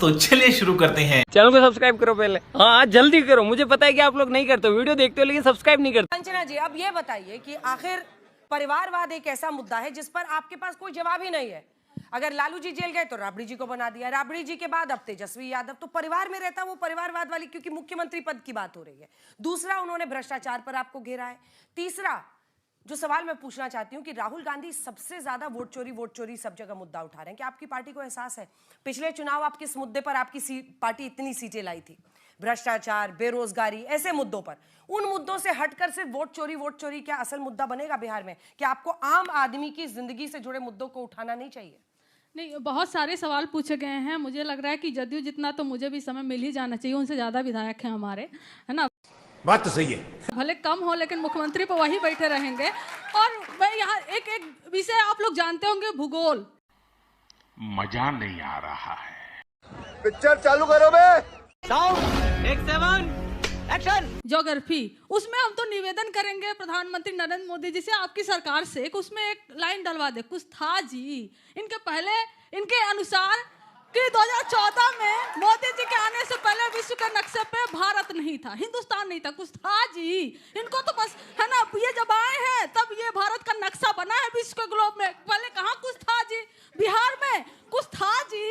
तो चलिए शुरू करते हैं। चैनल को सब्सक्राइब करो पहले। हाँ जल्दी करो, मुझे पता है कि आप लोग नहीं करते, वीडियो देखते हो लेकिन सब्सक्राइब नहीं करते। कंचना जी, अब ये बताइए कि आखिर परिवारवाद एक ऐसा मुद्दा है जिस पर आपके पास कोई जवाब ही नहीं है। अगर लालू जी जेल गए तो राबड़ी जी को बना दिया, राबड़ी जी के बाद अब तेजस्वी यादव। तो परिवार में रहता वो परिवारवाद वाली, क्योंकि मुख्यमंत्री पद की बात हो रही है। दूसरा, उन्होंने भ्रष्टाचार पर आपको घेरा है। तीसरा, जो सवाल मैं पूछना चाहती हूं कि राहुल गांधी सबसे ज्यादा वोट चोरी सब जगह मुद्दा उठा रहे हैं। कि आपकी पार्टी को एहसास है पिछले चुनाव आप किस मुद्दे पर आपकी पार्टी इतनी सीटें लाई थी? भ्रष्टाचार, बेरोजगारी, ऐसे मुद्दों पर। उन मुद्दों से हटकर सिर्फ वोट चोरी क्या असल मुद्दा बनेगा बिहार में? कि आपको आम आदमी की जिंदगी से जुड़े मुद्दों को उठाना नहीं चाहिए? नहीं, बहुत सारे सवाल पूछे गए हैं। मुझे लग रहा है कि जदयू जितना तो मुझे भी समय मिल ही जाना चाहिए, उनसे ज्यादा विधायक हैं हमारे, है ना। बात तो सही है, भले कम हो लेकिन मुख्यमंत्री पर वही बैठे रहेंगे। और मैं यहाँ एक विषय आप लोग जानते होंगे, भूगोल। मजा नहीं आ रहा है। पिक्चर चालू करो बे। ज्योग्राफी, उसमें हम तो निवेदन करेंगे प्रधानमंत्री नरेंद्र मोदी जी से, आपकी सरकार से, कि उसमें एक लाइन डलवा दे। कुछ था जी इनके पहले, इनके अनुसार कि 2014 में मोदी जी के आने से पहले विश्व के नक्शे पे भारत नहीं था, हिंदुस्तान नहीं था। कुछ था जी, इनको तो बस, है ना, ये जब आए हैं तब ये भारत का नक्शा बना है विश्व के ग्लोब में। पहले कहाँ कुछ था जी? बिहार में कुछ था जी?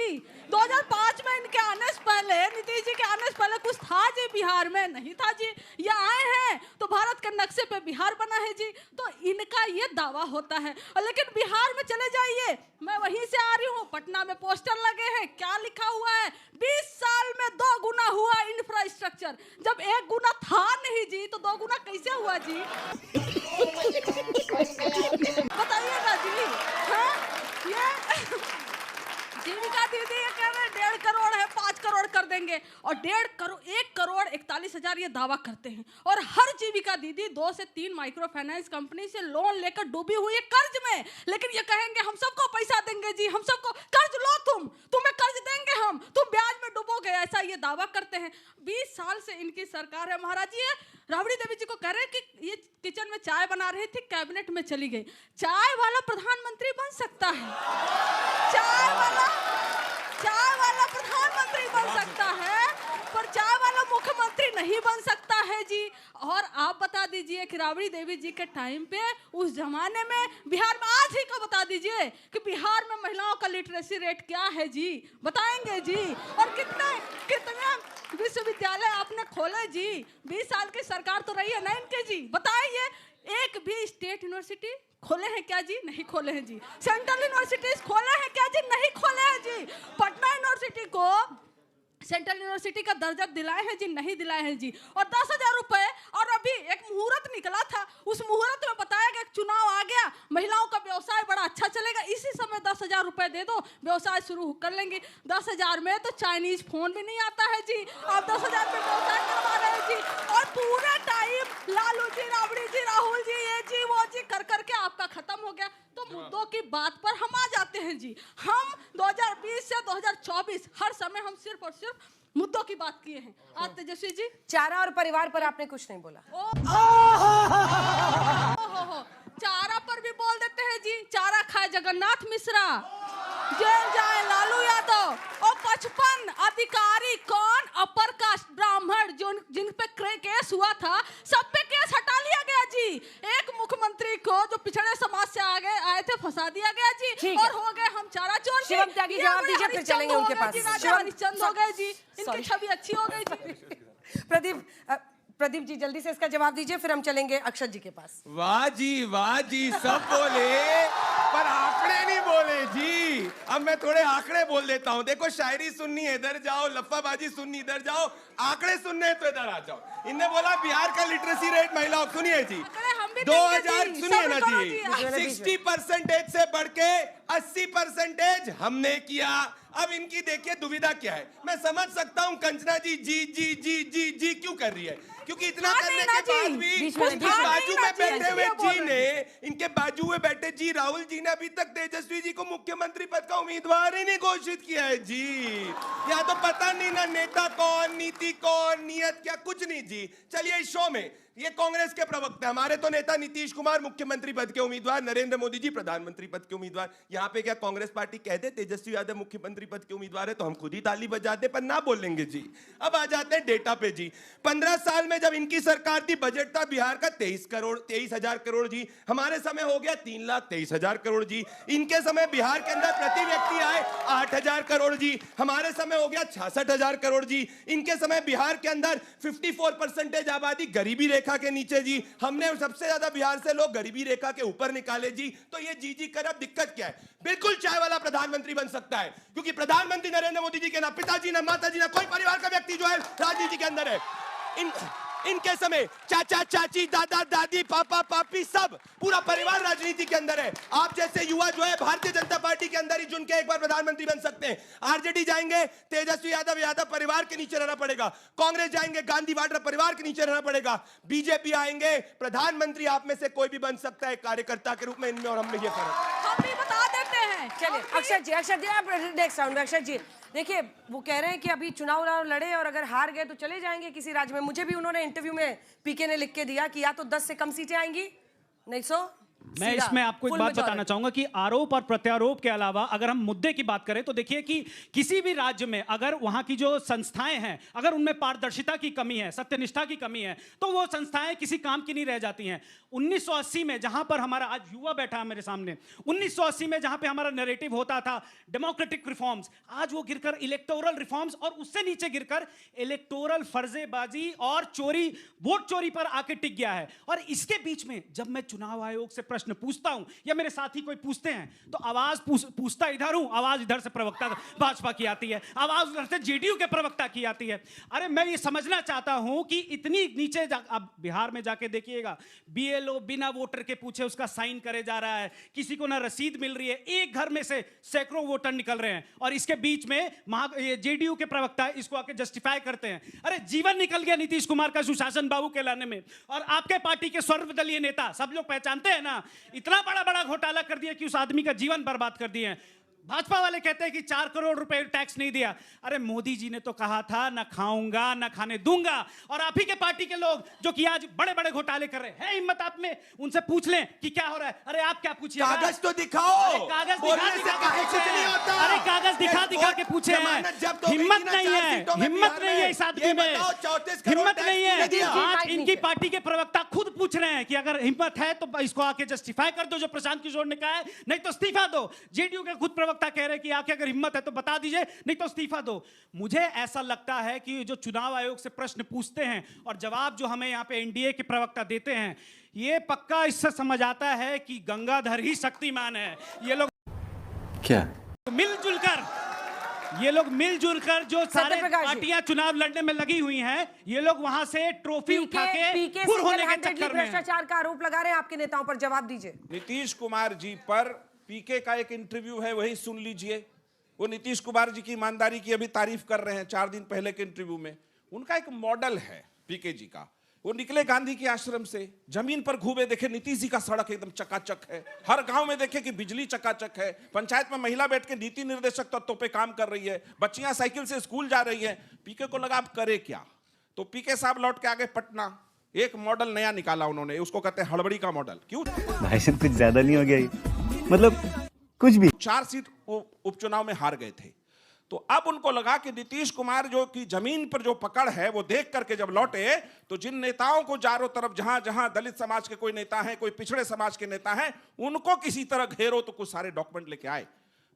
2005 में इनके आने से पहले, नीतीश जी के आने से पहले कुछ था जी? बिहार में नहीं था जी। ये आए हैं तो भारत के नक्शे पे बिहार बना है जी। तो इनका ये दावा होता है। लेकिन बिहार में चले जाइए, मैं वहीं से आ रही हूँ, पटना में पोस्टर लगे हैं, क्या लिखा हुआ है? 20 साल में 2 गुना हुआ इंफ्रास्ट्रक्चर। जब 1 गुना था नहीं जी, तो 2 गुना कैसे हुआ जी? बताइएगा जी। हाँ, ये जीविका दीदी ये कह रहे हैं 1.5 करोड़ है, 5 करोड़ कर देंगे, और 1 करोड़ 41,000 ये दावा करते हैं। और हर जीविका दीदी 2 से 3 माइक्रो फाइनेंस कंपनी से लोन लेकर डूबी हुई है कर्ज में। लेकिन ये कहेंगे हम सबको पैसा देंगे जी, हम सबको कर्ज लो, तुम्हें कर्ज देंगे हम, तुम ब्याज में डूबोगे, ऐसा ये दावा करते हैं। 20 साल से इनकी सरकार है महाराज। ये राबड़ी देवी जी को कह रहे हैं कि ये किचन में चाय बना रही थी, कैबिनेट में चली गई। चाय वाला प्रधानमंत्री बन सकता है, चाय वाला प्रधानमंत्री बन सकता है, पर चाय वाला मुख्यमंत्री नहीं बन सकता है जी। और आप बता दीजिए कि राबड़ी देवी जी के टाइम पे, उस जमाने में बिहार में, आज ही का बता दीजिए कि बिहार में महिलाओं का लिटरेसी रेट क्या है जी? बताएंगे जी? और कितने विश्वविद्यालय आपने खोले जी? 20 साल की सरकार तो रही है ना इनके जी, बताइए। एक भी स्टेट यूनिवर्सिटी खोले हैं क्या जी? नहीं खोले हैं जी। सेंट्रल यूनिवर्सिटीज खोले हैं क्या जी? नहीं खोले हैं जी। पटना यूनिवर्सिटी को सेंट्रल यूनिवर्सिटी का दर्जा दिलाए हैं जी? नहीं दिलाए हैं जी। और 10,000 रुपए, और अभी एक मुहूर्त निकला था, उस मुहूर्त में बताया गया चुनाव आ गया, महिलाओं का व्यवसाय बड़ा अच्छा चलेगा, इसी समय 10,000 रुपए दे दो, व्यवसाय शुरू कर लेंगे। 10,000 में तो चाइनीज फोन भी नहीं आता है जी, आप 10,000 में व्यवसाय करवा रहे हैं जी। और पूरा टाइम लालू जी, राबड़ी जी, राहुल जी, ये जी वो जी कर करके आपका खत्म हो गया। तो मुद्दों की बात पर हम आ जाते हैं जी। हम 2020 से 2024 हर समय हम सिर्फ और सिर्फ मुद्दों की बात किए हैं। आज तेजस्वी जी, चारा और परिवार पर आपने कुछ नहीं बोला। चारा पर भी बोल देते हैं जी। चारा खाए जगन्नाथ मिश्रा, जेल जाए लालू यादव, और 55 अधिकारी, कौन अपर कास्ट ब्राह्मण जिन पे केस हुआ था, सब पे केस हटा लिया गया जी। एक मुख्यमंत्री को जो पिछड़े समाज से आए थे फंसा दिया गया जी, और हो गए हम चारा चोर। शिवम त्यागी जवाब दीजिए, फिर चलेंगे उनके पास। हरिश्चंद्र हो गए जी, इनकी छवि अच्छी हो गई जी। प्रदीप जी जल्दी से इसका जवाब दीजिए, फिर हम चलेंगे अक्षत जी के पास। वाह जी सब बोले, पर आंकड़े नहीं बोले जी। अब मैं थोड़े आंकड़े बोल देता हूँ। देखो, शायरी सुननी है इधर जाओ, लफ्फाबाजी सुननी इधर जाओ, आंकड़े सुनने हैं तो इधर आ जाओ। इनने बोला बिहार का लिटरेसी रेट महिलाओं, सुनिए जी, 2000, सुनिए ना जी, 60% से बढ़ के 80% हमने किया। अब इनकी देखिए दुविधा क्या है। मैं समझ सकता हूँ कंचना जी जी जी जी जी जी क्यों कर रही है, क्योंकि इतना करने के बाद भी इनके बाजू में बैठे हुए जी ने, इनके बाजू में बैठे जी राहुल जी ने अभी तक तेजस्वी जी को मुख्यमंत्री पद का उम्मीदवार ही नहीं घोषित किया है जी। यहाँ तो पता नहीं ना नेता कौन, नीति कौन, नियत क्या, कुछ नहीं जी। चलिए इस शो में ये कांग्रेस के प्रवक्ता, हमारे तो नेता नीतीश कुमार मुख्यमंत्री पद के उम्मीदवार, नरेंद्र मोदी जी प्रधानमंत्री पद के उम्मीदवार। यहां पे क्या कांग्रेस पार्टी कह दे तेजस्वी यादव मुख्यमंत्री पद के उम्मीदवार है तो हम खुद ही ताली बजाते, पर ना बोलेंगे जी। अब आ जाते हैं डेटा पे जी। 15 साल में जब इनकी सरकार थी, बजट था बिहार का 23,000 करोड़ जी। हमारे समय हो गया 3,23,000 करोड़ जी। इनके समय बिहार के अंदर प्रति व्यक्ति आए 8,000 करोड़ जी। हमारे समय हो गया 66,000 करोड़ जी। इनके समय बिहार के अंदर 54% आबादी गरीबी रेखा के नीचे जी। हमने सबसे ज्यादा बिहार से लोग गरीबी रेखा के ऊपर निकाले जी। तो ये जी कर, अब दिक्कत क्या है? बिल्कुल चाय वाला प्रधानमंत्री बन सकता है, क्योंकि प्रधानमंत्री नरेंद्र मोदी जी के ना पिताजी ना माताजी ना कोई परिवार का व्यक्ति जो है राजनीति के अंदर है। इनके समय चाचा चाची दादा दादी पापा पापी सब पूरा परिवार राजनीति के अंदर है। आप जैसे युवा जो है भारतीय जनता पार्टी के अंदर ही चुन के एक बार प्रधानमंत्री बन सकते हैं। आरजेडी जाएंगे तेजस्वी यादव परिवार के नीचे रहना पड़ेगा। कांग्रेस जाएंगे गांधी वाड्रा परिवार के नीचे रहना पड़ेगा। बीजेपी आएंगे प्रधानमंत्री आप में से कोई भी बन सकता है कार्यकर्ता के रूप में, इनमें और हम में ये फर्क। हम भी बता देते हैं। चलिए अक्षर जी आप नेक्स्ट राउंड में। अक्षर जी देखिए, वो कह रहे हैं कि अभी चुनाव लड़े और अगर हार गए तो चले जाएंगे किसी राज्य में। मुझे भी उन्होंने इंटरव्यू में पीके ने लिख के दिया कि या तो 10 से कम सीटें आएंगी, नहीं सो मैं इसमें आपको एक बात बताना चाहूंगा कि आरोप और प्रत्यारोप के अलावा अगर हम मुद्दे की बात करें तो देखिए कि किसी भी राज्य में अगर वहां की जो संस्थाएं हैं, अगर उनमें पारदर्शिता की कमी है, सत्यनिष्ठा की कमी है, तो वो संस्थाएं किसी काम की नहीं रह जाती हैं। 1980 में जहां पर हमारा आज युवा बैठा है मेरे सामने, 1980 में जहां पे हमारा नैरेटिव होता था डेमोक्रेटिक रिफॉर्म्स, आज वो गिरकर इलेक्टोरल रिफॉर्म्स और उससे नीचे गिरकर इलेक्टोरल फर्जेबाजी और चोरी, वोट चोरी पर आके टिक गया है। और इसके बीच में जब मैं चुनाव आयोग से प्रश्न पूछता हूं या मेरे साथी कोई पूछते हैं तो आवाज पूछता इधर हूं, आवाज इधर से प्रवक्ता भाजपा की आती है, आवाज उधर से जेडीयू के प्रवक्ता की आती है। अरे मैं ये समझना चाहता हूं कि इतनी नीचे अब बिहार में जाके देखिएगा, बीएलओ बिना वोटर के पूछे उसका साइन करे जा रहा है, किसी को ना रसीद मिल रही है, एक घर में से सैकड़ों वोटर निकल रहे हैं और इसके बीच में जेडीयू के प्रवक्ता इसको आके जस्टिफाई करते हैं। अरे जीवन निकल गया नीतीश कुमार का सुशासन बाबू के लाने में, और आपके पार्टी के सर्वदलीय नेता सब लोग पहचानते हैं ना, इतना बड़ा बड़ा घोटाला कर दिया कि उस आदमी का जीवन बर्बाद कर दिए हैं। भाजपा वाले कहते हैं कि 4 करोड़ रुपए टैक्स नहीं दिया। अरे मोदी जी ने तो कहा था ना खाऊंगा ना खाने दूंगा, और आप ही के पार्टी के लोग जो कि आज बड़े बड़े घोटाले कर रहे हैं, हिम्मत आप में, उनसे पूछ लें कि क्या हो रहा है। अरे आप क्या पूछिए, कागज तो दिखाओ, कागज दिखा दिखा के पूछे हैं। हिम्मत नहीं है, हिम्मत नहीं है इस आदमी में, हिम्मत नहीं है। आज इनकी पार्टी के प्रवक्ता खुद पूछ रहे हैं कि अगर हिम्मत है तो इसको आके जस्टिफाई कर दो जो प्रशांत किशोर ने कहा है, नहीं तो इस्तीफा दो। जेडीयू के खुद प्रवक्ता कह रहे हैं कि आके अगर हिम्मत है तो बता दीजिए, नहीं तो इस्तीफा दो। मुझे ऐसा लगता है कि जो चुनाव आयोग से प्रश्न पूछते हैं और जवाब जो हमें यहाँ पे एनडीए के प्रवक्ता देते हैं, ये पक्का इससे समझ आता है कि गंगाधर ही शक्तिमान है। ये लोग क्या मिलजुल कर जो सारे पार्टियां चुनाव लड़ने में लगी हुई हैं, ये लोग वहां से ट्रॉफी उठा के खुर होने के चक्कर में भ्रष्टाचार का आरोप लगा रहे हैं आपके नेताओं पर, जवाब दीजिए। नीतीश कुमार जी पर पीके का एक इंटरव्यू है, वही सुन लीजिए। वो नीतीश कुमार जी की ईमानदारी की अभी तारीफ कर रहे हैं 4 दिन पहले के इंटरव्यू में। उनका एक मॉडल है पीके जी का, वो निकले गांधी के आश्रम से, जमीन पर घूमे, देखे नीतीश जी का सड़क एकदम चकाचक है, हर गांव में देखे कि बिजली चकाचक है, पंचायत में महिला बैठ के नीति निर्देशक तत्वों पे काम कर रही है, बच्चियां साइकिल से स्कूल जा रही है। पीके को लगा आप करे क्या, तो पीके साहब लौट के आगे पटना, एक मॉडल नया निकाला उन्होंने, उसको कहते हैं हड़बड़ी का मॉडल। क्यों भाई साहब कुछ ज्यादा नहीं हो गया, मतलब कुछ भी। 4 सीट उपचुनाव में हार गए थे, तो अब उनको लगा कि नीतीश कुमार जो कि जमीन पर जो पकड़ है वो देख करके जब लौटे, तो जिन नेताओं को चारों तरफ जहां जहां दलित समाज के कोई नेता हैं, कोई पिछड़े समाज के नेता हैं, उनको किसी तरह घेरो, तो कुछ सारे डॉक्यूमेंट लेके आए।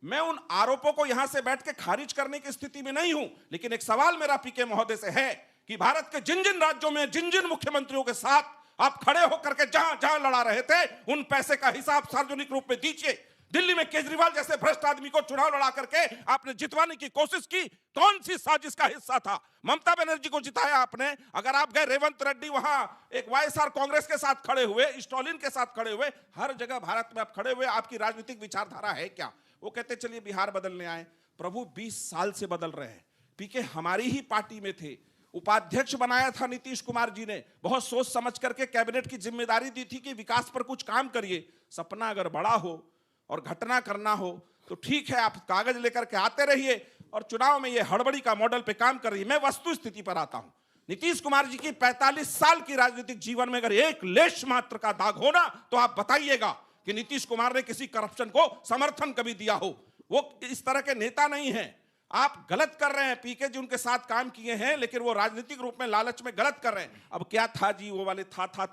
मैं उन आरोपों को यहां से बैठ के खारिज करने की स्थिति में नहीं हूं, लेकिन एक सवाल मेरा पीके महोदय से है कि भारत के जिन जिन राज्यों में जिन जिन मुख्यमंत्रियों के साथ आप खड़े होकर के जहां जहां लड़ा रहे थे, उन पैसे का हिसाब सार्वजनिक रूप में दीजिए। दिल्ली में केजरीवाल जैसे भ्रष्ट आदमी को चुनाव लड़ा करके आपने जितवाने की कोशिश की, कौन सी साजिश का हिस्सा था? ममता बनर्जी को जिताया आपने। अगर आप गए रेवंत रेड्डी वहां एक वाईएसआर कांग्रेस के साथ खड़े हुए, स्टालिन के साथ खड़े हुए, हर जगह भारत में आप खड़े हुए, आपकी राजनीतिक विचारधारा है क्या? वो कहते चलिए बिहार बदलने आए। प्रभु 20 साल से बदल रहे हैं। पीके हमारी ही पार्टी में थे, उपाध्यक्ष बनाया था नीतीश कुमार जी ने, बहुत सोच समझ करके कैबिनेट की जिम्मेदारी दी थी कि विकास पर कुछ काम करिए। सपना अगर बड़ा हो और घटना करना हो तो ठीक है, आप कागज लेकर के आते रहिए और चुनाव में ये हड़बड़ी का मॉडल पे काम कर रही है। मैं वस्तु स्थिति पर आता हूं। नीतीश कुमार जी की 45 साल की राजनीतिक जीवन में अगर एक लेश मात्र का दाग हो ना, तो आप बताइएगा कि नीतीश कुमार ने किसी करप्शन को समर्थन कभी दिया हो। वो इस तरह के नेता नहीं है। आप गलत कर रहे हैं। पीके जी उनके साथ काम किए हैं, लेकिन वो राजनीतिक रूप में लालच में गलत कर रहे हैं। अब क्या था जी, वो वाले था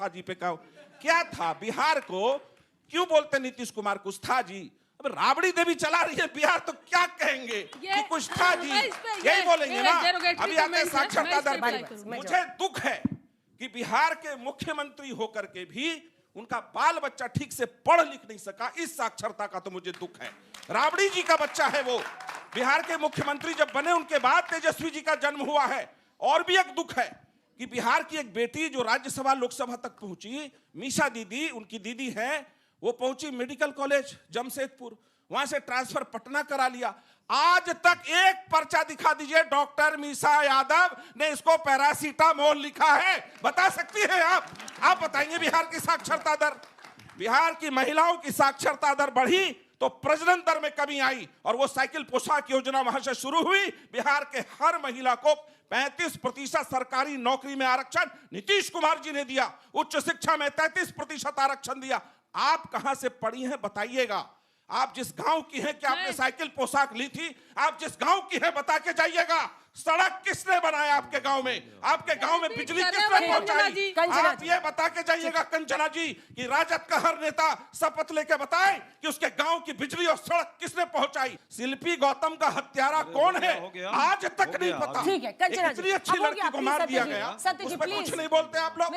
जी पे क्या था? बिहार को क्यों बोलते नीतीश कुमार? कुछ था जी। अब राबड़ी देवी चला रही है बिहार, तो क्या कहेंगे कि कुछ था जी? यही बोलेंगे ना। अभी आते हैं साक्षरता दर। मुझे दुख है कि बिहार के मुख्यमंत्री होकर के भी उनका बाल बच्चा ठीक से पढ़ लिख नहीं सका। इस साक्षरता का तो मुझे दुख है। राबड़ी जी का बच्चा है वो। बिहार के मुख्यमंत्री जब बने उनके बाद तेजस्वी जी का जन्म हुआ है। और भी एक दुख है कि बिहार की एक बेटी जो राज्यसभा लोकसभा तक पहुंची, मीशा दीदी, उनकी दीदी है, वो पहुंची मेडिकल कॉलेज जमशेदपुर, वहां से ट्रांसफर पटना करा लिया। आज तक एक पर्चा दिखा दीजिए डॉक्टर मीशा यादव ने इसको पैरासीटामोल लिखा है, बता सकती हैं आप बताएंगे बिहार की साक्षरता दर? बिहार की महिलाओं की साक्षरता दर बढ़ी तो प्रजनन दर में कमी आई, और वो साइकिल पोशाक योजना वहां से शुरू हुई। बिहार के हर महिला को 35% सरकारी नौकरी में आरक्षण नीतीश कुमार जी ने दिया। उच्च शिक्षा में 33% आरक्षण दिया। आप कहां से पढ़ी हैं बताइएगा? आप जिस गांव की हैं, क्या आपने साइकिल पोशाक ली थी? आप जिस गांव की हैं बता के जाइएगा। सड़क किसने बनाया आपके गांव में? आपके गांव में बिजली किसने पहुंचाई? आप ये बता के जाइएगा कंचना जी कि राजद का हर नेता शपथ लेके बताए कि उसके गांव की बिजली और सड़क किसने पहुंचाई। शिल्पी गौतम का हत्यारा कौन है आज तक नहीं पता। इतनी अच्छी लड़की को मार दिया गया, उस पर कुछ नहीं बोलते आप लोग।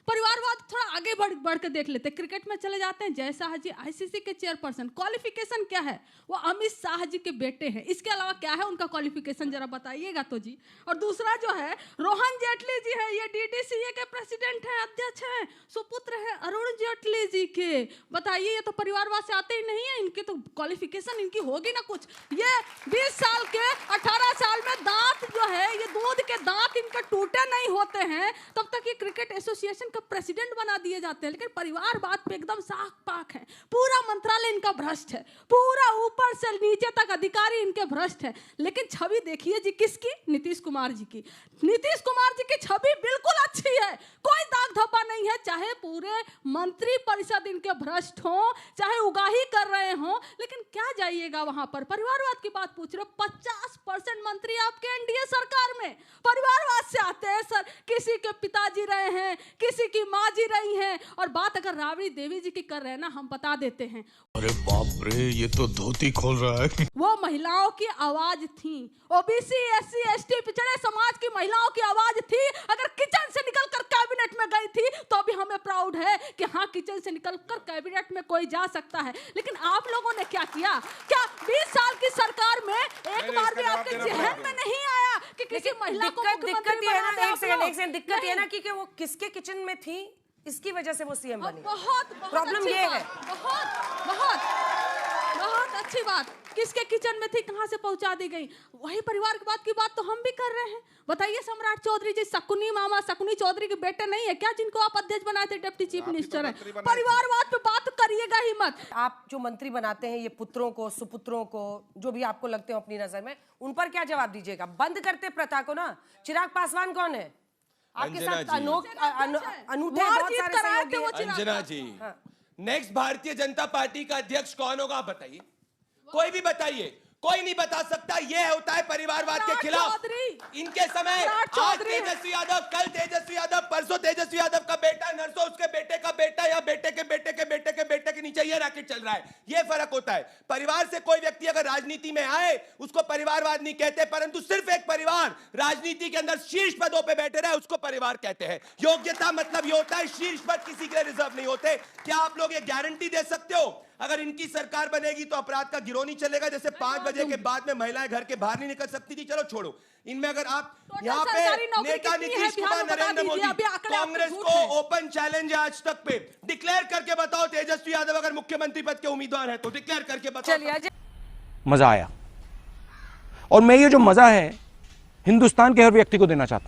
परिवारवाद थोड़ा आगे बढ़ के देख लेते। क्रिकेट में चले जाते हैं। जय शाह जी आईसीसी के चेयरपर्सन, क्वालिफिकेशन क्या है? वो अमित शाह जी के बेटे हैं। इसके अलावा क्या है उनका क्वालिफिकेशन, जरा बताइएगा तो जी। और दूसरा जो है रोहन जेटली जी है, ये डीडीसीए के प्रेसिडेंट हैं, अध्यक्ष हैं, सुपुत्र है अरुण जेटली जी के। बताइए, ये तो परिवारवाद से आते ही नहीं है। इनके तो क्वालिफिकेशन इनकी होगी ना कुछ। ये 20 साल के 18 साल में दांत जो है, ये दूध के दांत इनके टूटे नहीं होते हैं, तब तक ये क्रिकेट एसोसिएशन का प्रेसिडेंट बना दिए जाते हैं। लेकिन परिवारवाद पे एकदम साफ पाक है। पूरा मंत्रालय इनका भ्रष्ट है, पूरा ऊपर से नीचे तक अधिकारी इनके भ्रष्ट है। लेकिन छवि देखिए जी किसकी? नीतीश कुमार जी की। नीतीश कुमार जी की छवि बिल्कुल अच्छी है, कोई दाग धब्बा नहीं है। चाहे पूरे मंत्री परिषद इनके भ्रष्ट हो, चाहे उगाही कर रहे हो, लेकिन क्या जाइएगा वहां पर? परिवारवाद की बात पूछ रहे हो। 50% मंत्री आपके एनडीए सरकार में परिवारवाद से आते हैं सर। किसी के पिताजी रहे हैं, किसी की माँ जी रही हैं। और बात अगर राबड़ी देवी जी की कर रहे हैं ना, हम बता देते हैं। अरे बाप रे, ये तो धोती खोल रहा है। वो महिलाओं की आवाज थी, ओबीसी एससी एसटी पिछड़े समाज की महिलाओं की आवाज थी। अगर किचन से निकलकर कैबिनेट में गई थी तो भी हमें प्राउड है कि हाँ, किचन से निकलकर कैबिनेट में कोई जा सकता है। लेकिन आप लोगों ने क्या किया? क्या 20 साल की सरकार में एक बार भी आपके जहन में नहीं आया कि किसी महिला को दिक्कत ये है ना, एक सेकंड, दिक्कत ये है ना कि वो किसके किचन में थी, इसकी वजह से वो सीएम बनी। बहुत प्रॉब्लम ये है। बहुत अच्छी बात। किसके किचन में थी, कहां से पहुंचा दी गई? वही परिवारवाद की बात तो हम भी कर रहे हैं। बताइए सम्राट चौधरी जी, शकुनी मामा, शकुनी चौधरी के बेटे नहीं है क्या जिनको आप अध्यक्ष बनाए थे? डिप्टी चीफ मिनिस्टर है। परिवारवाद पे बात करिएगा ही मत। आप जो मंत्री बनाते हैं, ये पुत्रों को, सुपुत्रों को, जो भी आपको लगते हो अपनी नजर में, उन पर क्या जवाब दीजिएगा? बंद करते प्रथा को ना। चिराग पासवान कौन है आपके साथ? अनूठे बहुत सारे सहयोगी हैं। अंजना जी, नेक्स्ट भारतीय जनता पार्टी का अध्यक्ष कौन होगा आप बताइए? कोई भी बताइए। कोई नहीं बता सकता। ये होता है परिवारवाद के खिलाफ। इनके समय आज तेजस्वी यादव, कल तेजस्वी यादव, परसों तेजस्वी यादव का बेटा, नरसों उसके बेटे का बेटा, या बेटे के बेटे के बेटे के बेटे के नीचे ये रैकेट चल रहा है। ये फर्क होता है। परिवार से कोई व्यक्ति अगर राजनीति में आए उसको परिवारवाद नहीं कहते, परंतु सिर्फ एक परिवार राजनीति के अंदर शीर्ष पदों पर बैठे रहे उसको परिवार कहते हैं। योग्यता मतलब ये होता है शीर्ष पद किसी के लिए रिजर्व नहीं होते। क्या आप लोग ये गारंटी दे सकते हो अगर इनकी सरकार बनेगी तो अपराध का गिरोह नहीं चलेगा? जैसे 5 बजे के बाद में महिलाएं घर के बाहर नहीं निकल सकती थी, चलो छोड़ो। इनमें अगर आप यहाँ पे नेता नीतीश कुमार, नरेंद्र मोदी, कांग्रेस को ओपन चैलेंज है आज तक पे, डिक्लेयर करके बताओ तेजस्वी यादव अगर मुख्यमंत्री पद के उम्मीदवार है तो डिक्लेयर करके बताओ। मजा आया, और मैं ये जो मजा है हिंदुस्तान के हर व्यक्ति को देना चाहता हूं।